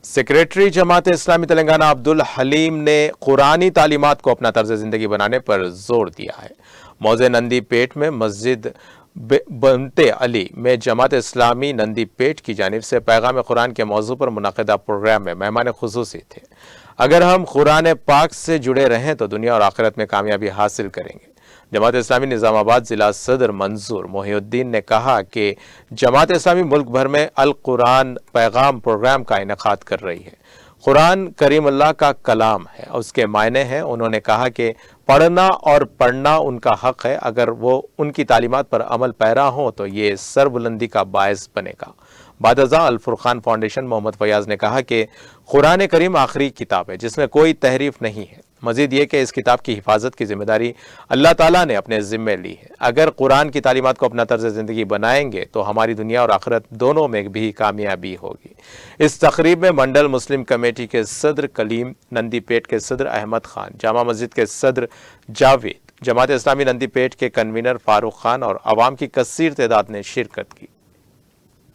Secretary Jamaat Islami Telangana Abdul haleem ने कुरानी तालीमात को अपना तर्ज ज़िंदगी बनाने पर जोर दिया है। मौज़े नंदी पेट में मस्जिद बनते अली में जमात इस्लामी नंदी पेट की जानिब से पैगाम कुरान के मौजू पर मुनक़दा प्रोग्राम में मेहमान खुसूसी थे। अगर हम कुरान पाक से जुड़े रहें तो दुनिया और आखिरत में कामयाबी हासिल करेंगे। जमात इस्लामी निज़ामाबाद ज़िला सदर मंजूर मोहिउद्दीन ने कहा कि जमात इस्लामी मुल्क भर में अल कुरान पैगाम प्रोग्राम का इनेकाद कर रही है। कुरान करीम अल्लाह का कलाम है, उसके मायने हैं। उन्होंने कहा कि पढ़ना और पढ़ना उनका हक है। अगर वो उनकी तालीमात पर अमल पैरा हो तो ये सरबुलंदी का बायस बनेगा। बादज़ा अल फुरकान फाउंडेशन मोहम्मद फयाज ने कहा कि कुरान करीम आखिरी किताब है जिसमें कोई तहरीफ नहीं है। मजीद ये कि इस किताब की हिफाजत की जिम्मेदारी अल्लाह ताला ने अपने ज़िम्मे ली है। अगर कुरान की तालीमात को अपना तर्ज ज़िंदगी बनाएंगे तो हमारी दुनिया और आखिरत दोनों में भी कामयाबी होगी। इस तकरीब में मंडल मुस्लिम कमेटी के सदर कलीम, नंदी पेट के सदर अहमद खान, जामा मस्जिद के सदर जावेद, जमात इस्लामी नंदी पेट के कन्वीनर फारूक खान और अवाम की कसीर तादाद ने शिरकत की।